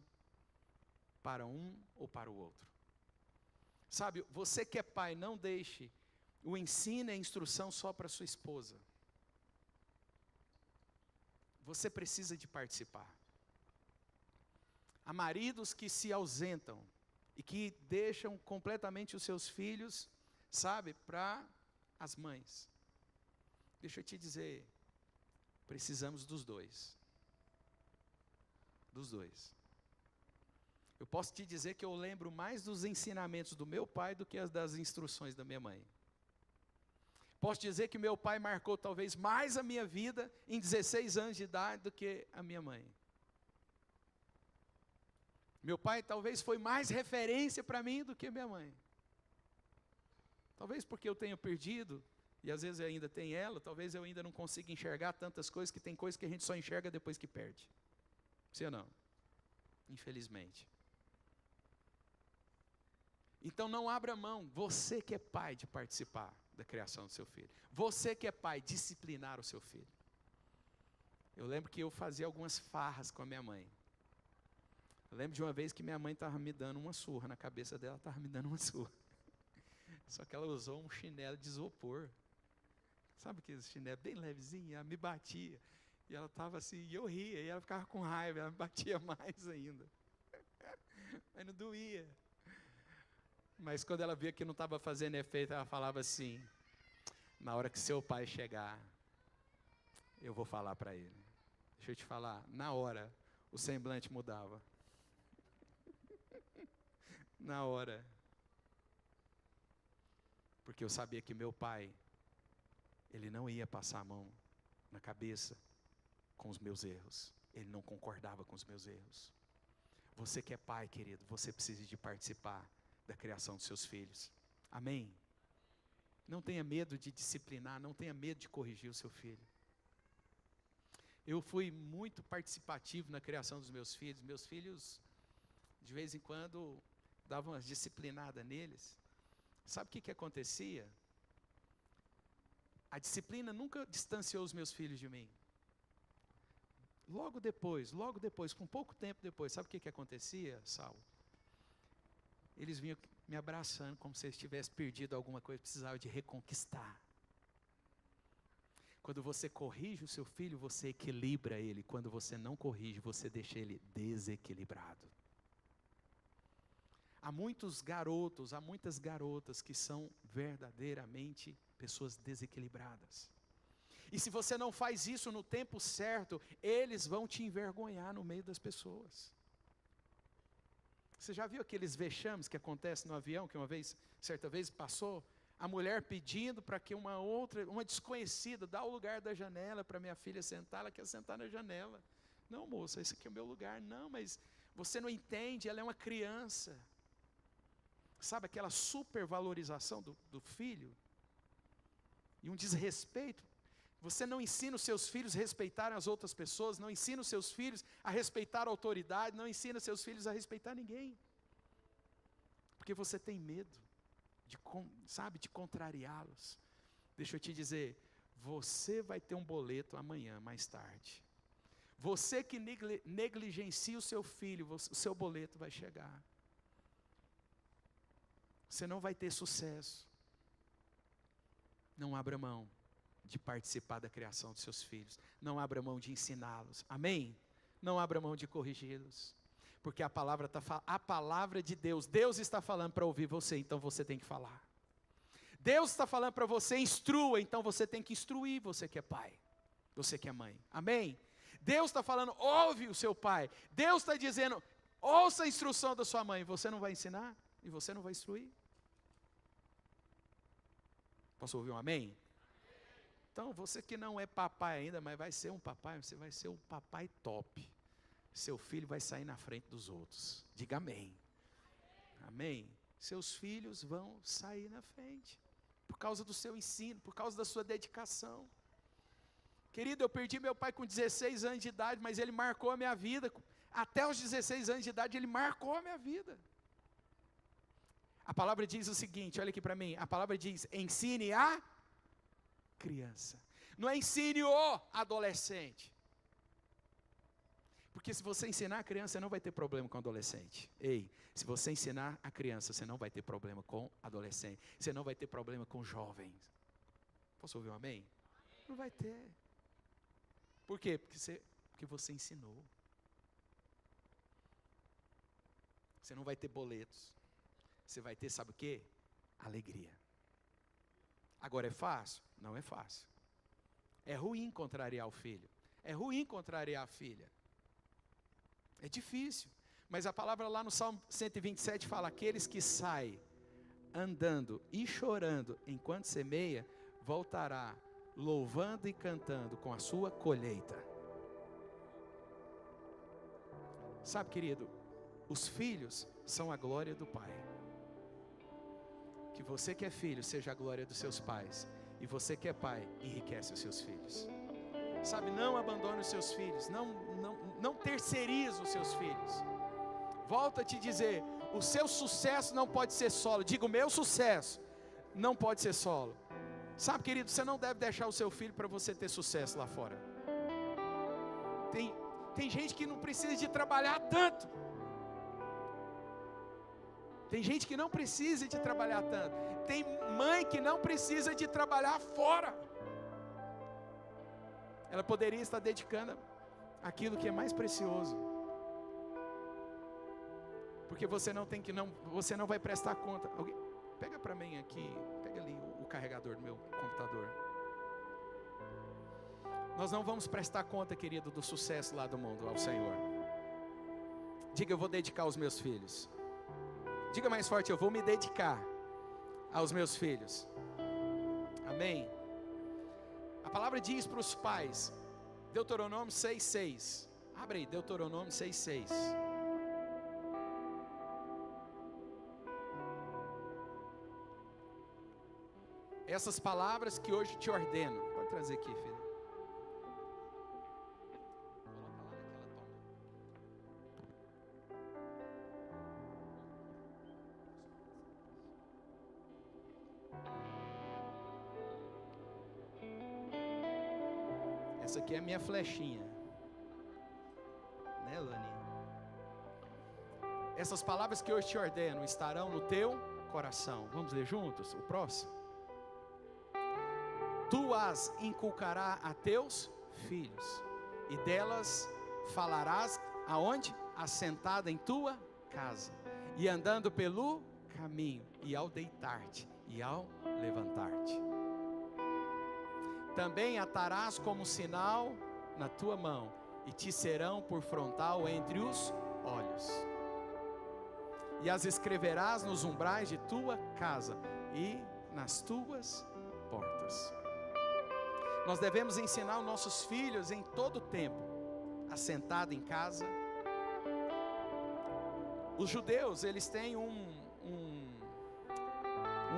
para um ou para o outro. Sabe, você que é pai, não deixe o ensino e a instrução só para sua esposa. Você precisa de participar. Há maridos que se ausentam e que deixam completamente os seus filhos, sabe, para as mães. Deixa eu te dizer, precisamos dos dois. Dos dois. Eu posso te dizer que eu lembro mais dos ensinamentos do meu pai do que as das instruções da minha mãe. Posso dizer que meu pai marcou talvez mais a minha vida em 16 anos de idade do que a minha mãe. Meu pai talvez foi mais referência para mim do que minha mãe. Talvez porque eu tenha perdido, e às vezes eu ainda tenho ela, talvez eu ainda não consiga enxergar tantas coisas, que tem coisas que a gente só enxerga depois que perde. Sim ou não? Infelizmente. Então não abra mão, você que é pai, de participar da criação do seu filho. Você que é pai, disciplinar o seu filho. Eu lembro que eu fazia algumas farras com a minha mãe. Eu lembro de uma vez que minha mãe estava me dando uma surra, na cabeça dela estava me dando uma surra. Só que ela usou um chinelo de isopor. Sabe aquele chinelo bem levezinho? Ela me batia. E ela estava assim, e eu ria, e ela ficava com raiva, ela me batia mais ainda. Mas não doía. Mas quando ela via que não estava fazendo efeito, ela falava assim: na hora que seu pai chegar, eu vou falar para ele. Deixa eu te falar, na hora, o semblante mudava. Na hora. Porque eu sabia que meu pai, ele não ia passar a mão na cabeça com os meus erros. Ele não concordava com os meus erros. Você que é pai, querido, você precisa de participar da criação dos seus filhos. Amém? Não tenha medo de disciplinar, não tenha medo de corrigir o seu filho. Eu fui muito participativo na criação dos meus filhos. Meus filhos, de vez em quando, davam umas disciplinadas neles. Sabe o que acontecia? A disciplina nunca distanciou os meus filhos de mim. Logo depois, com pouco tempo depois, sabe o que acontecia, Saulo? Eles vinham me abraçando como se eles tivessem perdido alguma coisa, precisavam de reconquistar. Quando você corrige o seu filho, você equilibra ele. Quando você não corrige, você deixa ele desequilibrado. Há muitos garotos, há muitas garotas que são verdadeiramente pessoas desequilibradas. E se você não faz isso no tempo certo, eles vão te envergonhar no meio das pessoas. Você já viu aqueles vexames que acontecem no avião, que certa vez passou A mulher pedindo para que uma desconhecida, dá o lugar da janela para minha filha sentar, ela quer sentar na janela. Não, moça, esse aqui é o meu lugar. Não, mas você não entende, ela é uma criança. Sabe aquela supervalorização do filho? E um desrespeito. Você não ensina os seus filhos a respeitarem as outras pessoas, não ensina os seus filhos a respeitar a autoridade, não ensina os seus filhos a respeitar ninguém. Porque você tem medo de contrariá-los. Deixa eu te dizer, você vai ter um boleto amanhã, mais tarde. Você que negligencia o seu filho, o seu boleto vai chegar. Você não vai ter sucesso. Não abra mão de participar da criação dos seus filhos. Não abra mão de ensiná-los. Amém? Não abra mão de corrigi-los. Porque a palavra de Deus, Deus está falando para ouvir você, então você tem que falar. Deus está falando para você, instrua, então você tem que instruir, você que é pai, você que é mãe. Amém? Deus está falando, ouve o seu pai. Deus está dizendo, ouça a instrução da sua mãe. Você não vai ensinar e você não vai instruir. Posso ouvir um amém? Então, você que não é papai ainda, mas vai ser um papai, você vai ser um papai top. Seu filho vai sair na frente dos outros. Diga amém. Amém. Seus filhos vão sair na frente. Por causa do seu ensino, por causa da sua dedicação. Querido, eu perdi meu pai com 16 anos de idade, mas ele marcou a minha vida. Até os 16 anos de idade, ele marcou a minha vida. A palavra diz o seguinte, olha aqui para mim. A palavra diz, ensine a criança. Não é ensine o adolescente. Porque se você ensinar a criança, você não vai ter problema com o adolescente. Ei, se você ensinar a criança, você não vai ter problema com o adolescente. Você não vai ter problema com jovens. Posso ouvir um amém? Não vai ter. Por quê? Porque você ensinou. Você não vai ter boletos. Você vai ter, sabe o quê? Alegria. Agora é fácil? Não é fácil. É ruim contrariar o filho. É ruim contrariar a filha. É difícil. Mas a palavra lá no Salmo 127 fala, aqueles que saem andando e chorando enquanto semeia, voltará louvando e cantando com a sua colheita. Sabe, querido, os filhos são a glória do Pai. Que você que é filho seja a glória dos seus pais. E você que é pai, enriquece os seus filhos. Sabe, não abandone os seus filhos. Não terceirize os seus filhos. Volto a te dizer, o seu sucesso não pode ser solo. Digo, o meu sucesso não pode ser solo. Sabe, querido, você não deve deixar o seu filho para você ter sucesso lá fora. Tem gente que não precisa de trabalhar tanto. Tem gente que não precisa de trabalhar tanto. Tem mãe que não precisa de trabalhar fora. Ela poderia estar dedicando aquilo que é mais precioso. Porque você não vai prestar conta. Alguém, pega para mim aqui, pega ali o carregador do meu computador. Nós não vamos prestar conta, querido, do sucesso lá do mundo ao Senhor. Diga, eu vou dedicar aos meus filhos. Diga mais forte, eu vou me dedicar aos meus filhos. Amém? A palavra diz para os pais, Deuteronômio 6,6. Abre aí, Deuteronômio 6,6. Essas palavras que hoje te ordeno. Pode trazer aqui, filho. Essa aqui é a minha flechinha. Né, Lani? Essas palavras que hoje te ordeno estarão no teu coração. Vamos ler juntos? O próximo. Tu as inculcarás a teus filhos, e delas falarás aonde? Assentada em tua casa, e andando pelo caminho, e ao deitar-te, e ao levantar-te. Também atarás como sinal na tua mão, e te serão por frontal entre os olhos. E as escreverás nos umbrais de tua casa, e nas tuas portas. Nós devemos ensinar os nossos filhos em todo o tempo, assentado em casa. Os judeus, eles têm um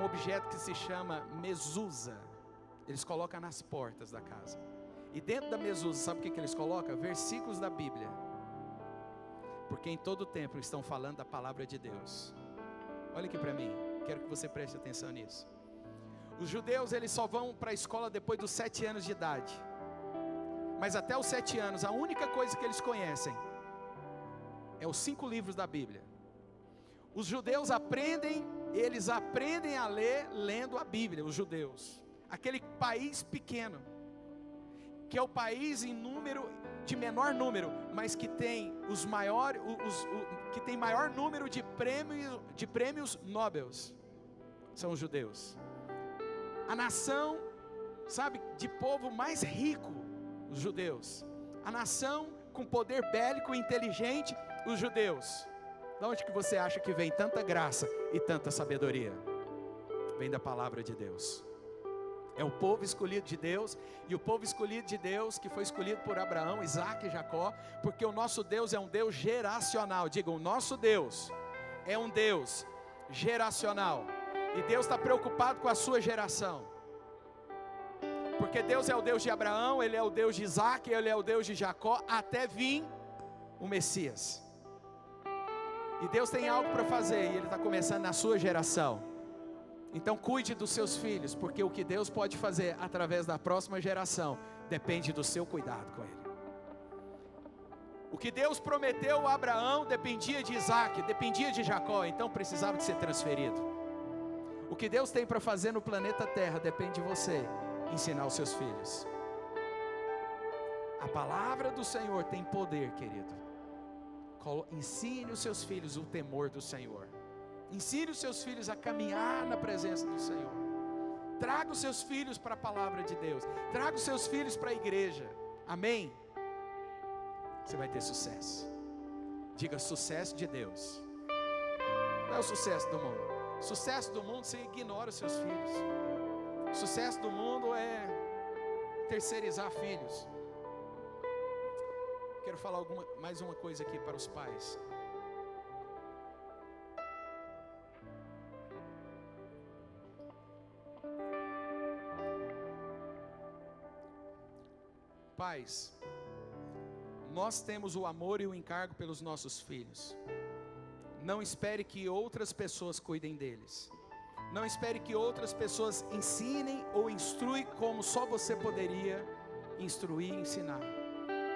objeto que se chama mezuzá. Eles colocam nas portas da casa. E dentro da mezuzá, sabe o que eles colocam? Versículos da Bíblia. Porque em todo o tempo estão falando da palavra de Deus. Olha aqui para mim, quero que você preste atenção nisso. Os judeus, eles só vão para a escola depois dos 7 anos de idade. Mas até os 7 anos, a única coisa que eles conhecem é os 5 livros da Bíblia. Os judeus eles aprendem a ler lendo a Bíblia, os judeus. Aquele país pequeno, que é o país de menor número, mas que tem que tem maior número de prêmios Nobel, são os judeus. A nação, sabe, de povo mais rico, os judeus. A nação com poder bélico e inteligente, os judeus. De onde que você acha que vem tanta graça e tanta sabedoria? Vem da palavra de Deus. É o povo escolhido de Deus, e o povo escolhido de Deus, que foi escolhido por Abraão, Isaac e Jacó, porque o nosso Deus é um Deus geracional. Diga, o nosso Deus é um Deus geracional, e Deus está preocupado com a sua geração, porque Deus é o Deus de Abraão, Ele é o Deus de Isaac, Ele é o Deus de Jacó, até vir o Messias. E Deus tem algo para fazer, e Ele está começando na sua geração. Então cuide dos seus filhos, porque o que Deus pode fazer através da próxima geração depende do seu cuidado com Ele. O que Deus prometeu a Abraão dependia de Isaac, dependia de Jacó, então precisava de ser transferido. O que Deus tem para fazer no planeta Terra depende de você ensinar os seus filhos. A palavra do Senhor tem poder, querido. Ensine os seus filhos o temor do Senhor. Ensine os seus filhos a caminhar na presença do Senhor. Traga os seus filhos para a palavra de Deus. Traga os seus filhos para a igreja. Amém? Você vai ter sucesso. Diga, sucesso de Deus. Não é o sucesso do mundo. Sucesso do mundo, você ignora os seus filhos. Sucesso do mundo é terceirizar filhos. Quero falar mais uma coisa aqui para os pais. Pais, nós temos o amor e o encargo pelos nossos filhos. Não espere que outras pessoas cuidem deles. Não espere que outras pessoas ensinem ou instruem como só você poderia instruir e ensinar.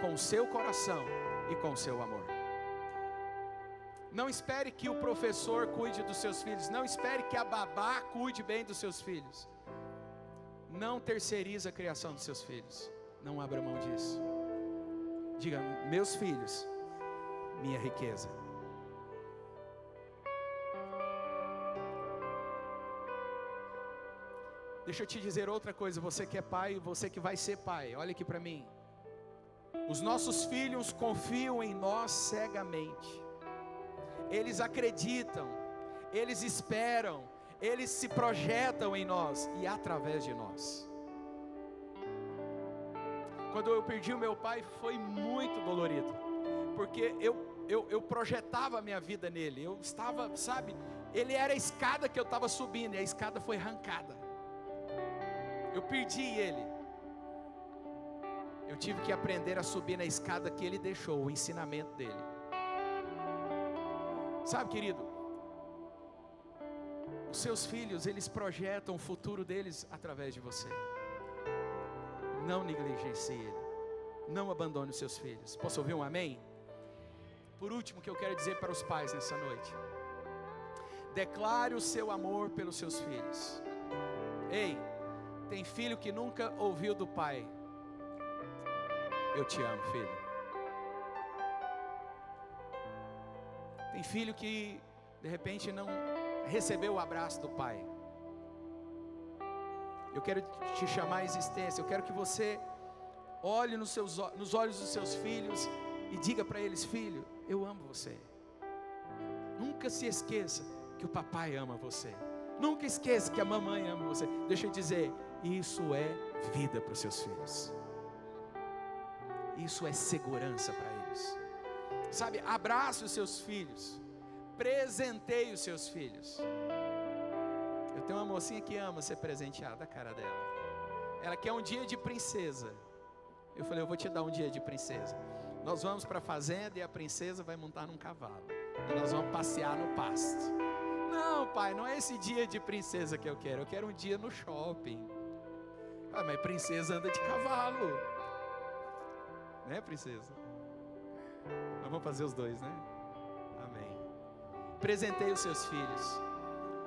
Com o seu coração e com o seu amor. Não espere que o professor cuide dos seus filhos. Não espere que a babá cuide bem dos seus filhos. Não terceirize a criação dos seus filhos. Não abra mão disso. Diga, meus filhos, minha riqueza. Deixa eu te dizer outra coisa, você que é pai, você que vai ser pai, olha aqui para mim. Os nossos filhos confiam em nós cegamente. Eles acreditam, eles esperam, eles se projetam em nós e através de nós. Quando eu perdi o meu pai foi muito dolorido, porque eu projetava a minha vida nele. Eu estava, sabe, ele era a escada que eu estava subindo, e a escada foi arrancada. Eu perdi ele. Eu tive que aprender a subir na escada que ele deixou, o ensinamento dele. Sabe, querido, os seus filhos, eles projetam o futuro deles através de você. Não negligencie ele. Não abandone os seus filhos. Posso ouvir um amém? Por último, o que eu quero dizer para os pais nessa noite: declare o seu amor pelos seus filhos. Ei, tem filho que nunca ouviu do pai: eu te amo, filho. Tem filho que de repente não recebeu o abraço do pai. Eu quero te chamar à existência. Eu quero que você olhe nos olhos dos seus filhos e diga para eles: filho, eu amo você. Nunca se esqueça que o papai ama você. Nunca esqueça que a mamãe ama você. Deixa eu dizer, isso é vida para os seus filhos. Isso é segurança para eles. Sabe, abrace os seus filhos. Presenteie os seus filhos. Eu tenho uma mocinha que ama ser presenteada, a cara dela. Ela quer um dia de princesa. Eu falei, eu vou te dar um dia de princesa. Nós vamos para a fazenda e a princesa vai montar num cavalo. E nós vamos passear no pasto. Não, pai, não é esse dia de princesa que eu quero um dia no shopping. Ah, mas princesa anda de cavalo. Né, princesa? Nós vamos fazer os dois, né? Amém. Presenteie os seus filhos.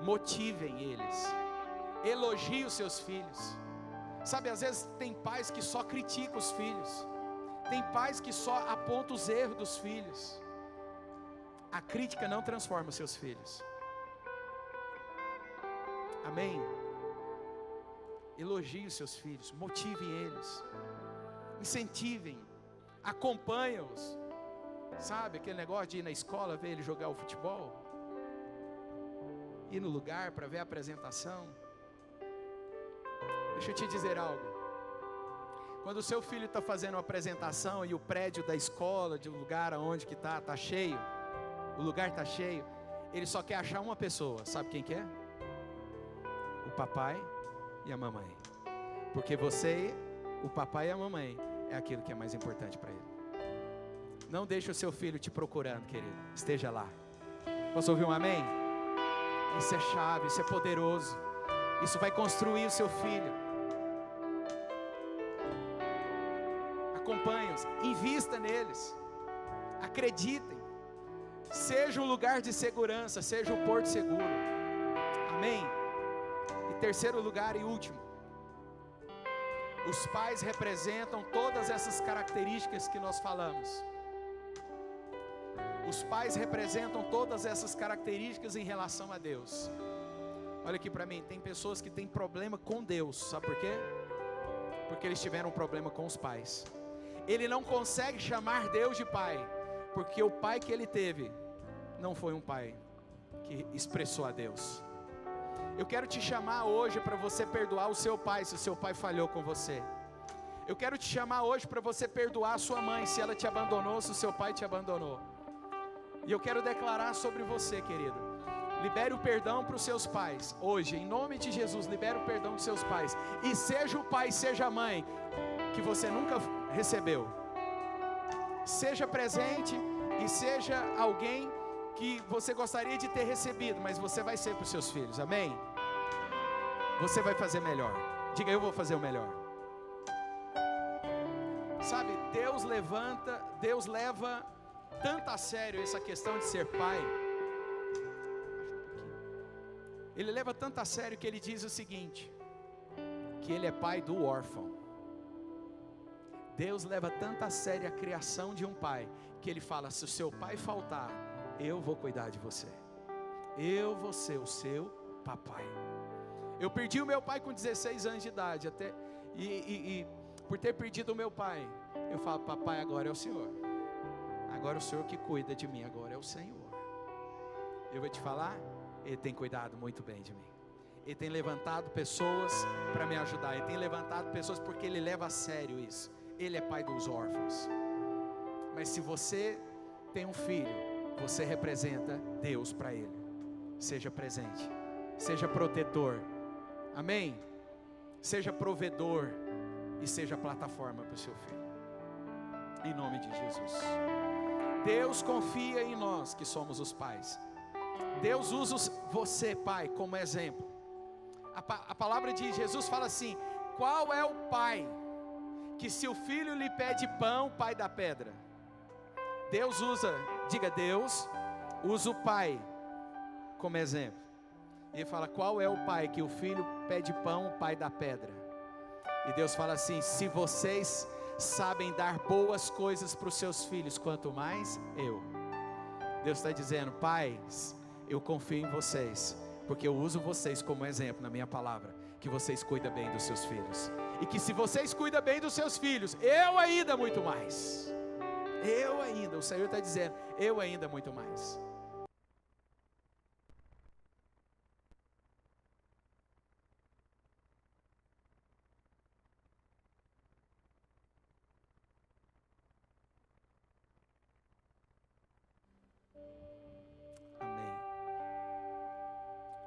Motivem eles. Elogie os seus filhos. Sabe, às vezes tem pais que só criticam os filhos. Tem pais que só apontam os erros dos filhos. A crítica não transforma os seus filhos. Amém? Elogie os seus filhos, motivem eles, incentivem, acompanhem-os. Sabe aquele negócio de ir na escola ver ele jogar o futebol? Ir no lugar para ver a apresentação? Deixa eu te dizer algo. Quando o seu filho está fazendo uma apresentação e o prédio da escola, de um lugar onde que está cheio, o lugar está cheio, ele só quer achar uma pessoa, sabe quem que é? O papai e a mamãe. Porque você, o papai e a mamãe, é aquilo que é mais importante para ele. Não deixe o seu filho te procurando, querido. Esteja lá. Posso ouvir um amém? Isso é chave, isso é poderoso. Isso vai construir o seu filho. Acompanhe-os, invista neles. Acreditem. Seja um lugar de segurança, seja um porto seguro. Amém? E terceiro lugar e último, os pais representam todas essas características que nós falamos. Os pais representam todas essas características em relação a Deus. Olha aqui para mim, tem pessoas que têm problema com Deus, sabe por quê? Porque eles tiveram um problema com os pais. Ele não consegue chamar Deus de pai, porque o pai que ele teve não foi um pai que expressou a Deus. Eu quero te chamar hoje para você perdoar o seu pai, se o seu pai falhou com você. Eu quero te chamar hoje para você perdoar a sua mãe, se ela te abandonou, se o seu pai te abandonou. E eu quero declarar sobre você, querido, libere o perdão para os seus pais, hoje, em nome de Jesus, libere o perdão dos seus pais, e seja o pai, seja a mãe, que você nunca recebeu. Seja presente, e seja alguém que você gostaria de ter recebido, mas você vai ser para os seus filhos, amém? Você vai fazer melhor. Diga, eu vou fazer o melhor. Sabe, Deus leva tanto a sério essa questão de ser pai. Ele leva tanto a sério que ele diz o seguinte, que ele é pai do órfão. Deus leva tanto a sério a criação de um pai, que ele fala, se o seu pai faltar, eu vou cuidar de você. Eu vou ser o seu papai. Eu perdi o meu pai com 16 anos de idade, e por ter perdido o meu pai, eu falo, papai, agora é o Senhor. Agora o Senhor que cuida de mim, agora é o Senhor. Eu vou te falar, Ele tem cuidado muito bem de mim. Ele tem levantado pessoas para me ajudar. Ele tem levantado pessoas porque Ele leva a sério isso. Ele é pai dos órfãos. Mas se você tem um filho, você representa Deus para ele. Seja presente, seja protetor, amém? Seja provedor e seja plataforma para o seu filho, em nome de Jesus. Deus confia em nós que somos os pais. Deus usa você, pai, como exemplo. A palavra de Jesus fala assim, qual é o pai que se o filho lhe pede pão, o pai dá pedra? Deus usa, diga, Deus usa o pai como exemplo. Ele fala, qual é o pai que o filho pede pão, o pai dá pedra? E Deus fala assim, se vocês sabem dar boas coisas para os seus filhos, quanto mais eu. Deus está dizendo, pais, eu confio em vocês, porque eu uso vocês como exemplo na minha palavra, que vocês cuidam bem dos seus filhos. E que se vocês cuidam bem dos seus filhos, eu ainda muito mais. Eu ainda, o Senhor está dizendo, eu ainda muito mais.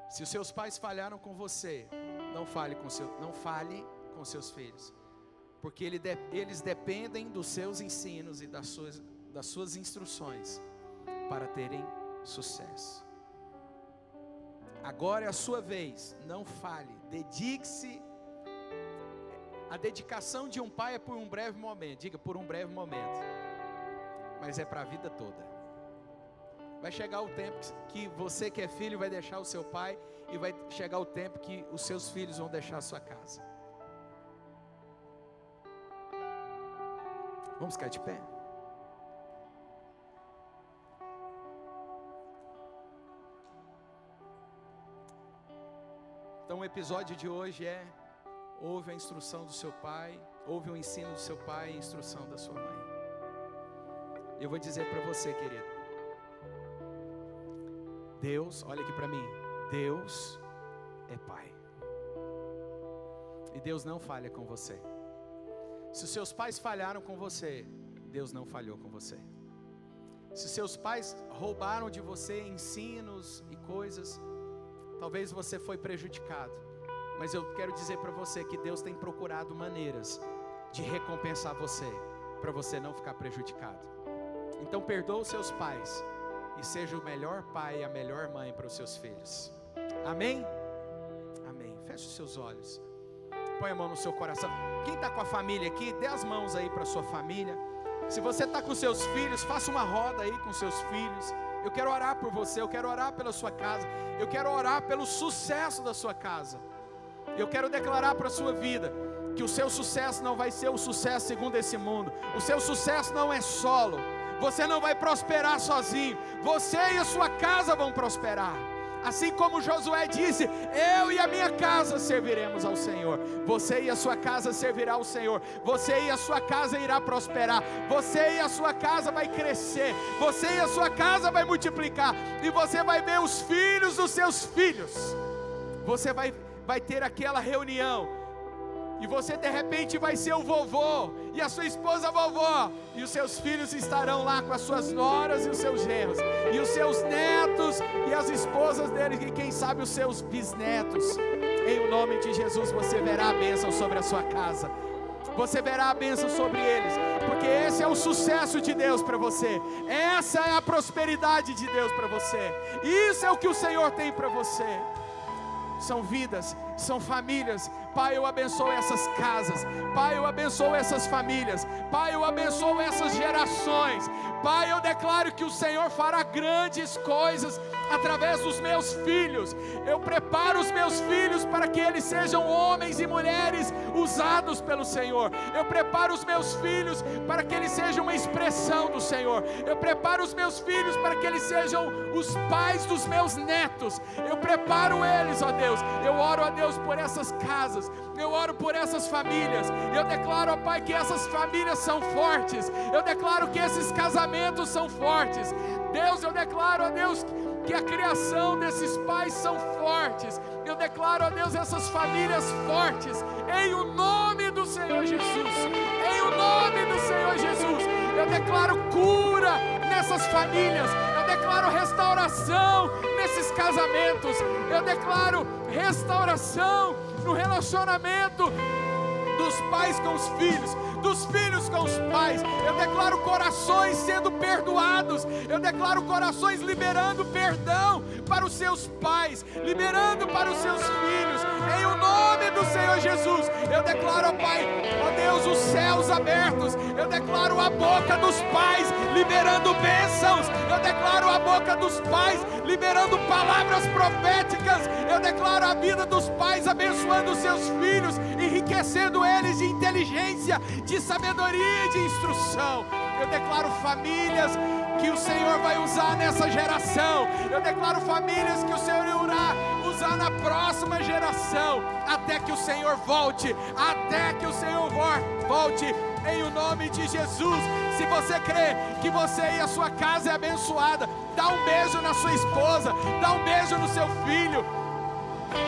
Se os seus pais falharam com você, não fale com seus filhos, porque eles dependem dos seus ensinos e das suas instruções para terem sucesso. Agora é a sua vez, não fale, dedique-se. A dedicação de um pai é por um breve momento, diga por um breve momento, mas é para a vida toda. Vai chegar o tempo que você que é filho vai deixar o seu pai, e vai chegar o tempo que os seus filhos vão deixar a sua casa. Vamos ficar de pé? Então o episódio de hoje é: ouve a instrução do seu pai, ouve o ensino do seu pai e a instrução da sua mãe. Eu vou dizer para você, querido, Deus, olha aqui para mim, Deus é pai, e Deus não falha com você. Se os seus pais falharam com você, Deus não falhou com você. Se seus pais roubaram de você ensinos e coisas, talvez você foi prejudicado, mas eu quero dizer para você que Deus tem procurado maneiras de recompensar você, para você não ficar prejudicado. Então perdoa os seus pais e seja o melhor pai e a melhor mãe para os seus filhos. Amém? Amém. Feche os seus olhos, põe a mão no seu coração. Quem está com a família aqui, dê as mãos aí para a sua família. Se você está com seus filhos, faça uma roda aí com seus filhos. Eu quero orar por você, eu quero orar pela sua casa, eu quero orar pelo sucesso da sua casa. Eu quero declarar para a sua vida que o seu sucesso não vai ser o sucesso segundo esse mundo. O seu sucesso não é solo. Você não vai prosperar sozinho. Você e a sua casa vão prosperar. Assim como Josué disse: eu e a minha casa serviremos ao Senhor. Você e a sua casa servirá ao Senhor. Você e a sua casa irá prosperar. Você e a sua casa vai crescer. Você e a sua casa vai multiplicar. E você vai ver os filhos dos seus filhos. Você vai ter aquela reunião, e você de repente vai ser o vovô, e a sua esposa a vovó, e os seus filhos estarão lá com as suas noras e os seus genros, e os seus netos e as esposas deles, e quem sabe os seus bisnetos. Em nome de Jesus você verá a bênção sobre a sua casa. Você verá a bênção sobre eles, porque esse é o sucesso de Deus para você. Essa é a prosperidade de Deus para você. Isso é o que o Senhor tem para você. São vidas, são famílias. Pai, eu abençoo essas casas. Pai, eu abençoo essas famílias. Pai, eu abençoo essas gerações. Pai, eu declaro que o Senhor fará grandes coisas através dos meus filhos. Eu preparo os meus filhos para que eles sejam homens e mulheres usados pelo Senhor. Eu preparo os meus filhos para que eles sejam uma expressão do Senhor. Eu preparo os meus filhos para que eles sejam os pais dos meus netos. Eu preparo eles, ó Deus. Eu oro, ó Deus, por essas casas. Eu oro por essas famílias. Eu declaro, ó Pai, que essas famílias são fortes. Eu declaro que esses casamentos são fortes. Deus, eu declaro, ó Deus, que a criação desses pais são fortes. Eu declaro, ó Deus, essas famílias fortes, em o nome do Senhor Jesus. Em o nome do Senhor Jesus. Eu declaro cura nessas famílias. Eu declaro restauração nesses casamentos. Eu declaro restauração no relacionamento dos pais com os filhos, dos filhos com os pais. Eu declaro corações sendo perdoados. Eu declaro corações liberando perdão para os seus pais, liberando para os seus filhos, em o nome do Senhor Jesus. Eu declaro, ó Pai, ó Deus, os céus abertos. Eu declaro a boca dos pais liberando bênçãos. Eu declaro a boca dos pais liberando palavras proféticas. Eu declaro a vida dos pais abençoando os seus filhos, enriquecendo eles de inteligência, de sabedoria e de instrução. Eu declaro famílias que o Senhor vai usar nessa geração. Eu declaro famílias que o Senhor irá usar na próxima geração, até que o Senhor volte, até que o Senhor volte, em o nome de Jesus. Se você crê que você e a sua casa é abençoada, dá um beijo na sua esposa, dá um beijo no seu filho.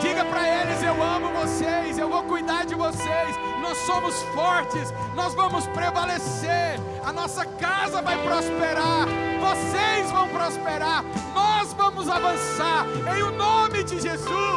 Diga para eles: eu amo vocês, eu vou cuidar de vocês, nós somos fortes, nós vamos prevalecer, a nossa casa vai prosperar, vocês vão prosperar, nós vamos avançar em o nome de Jesus.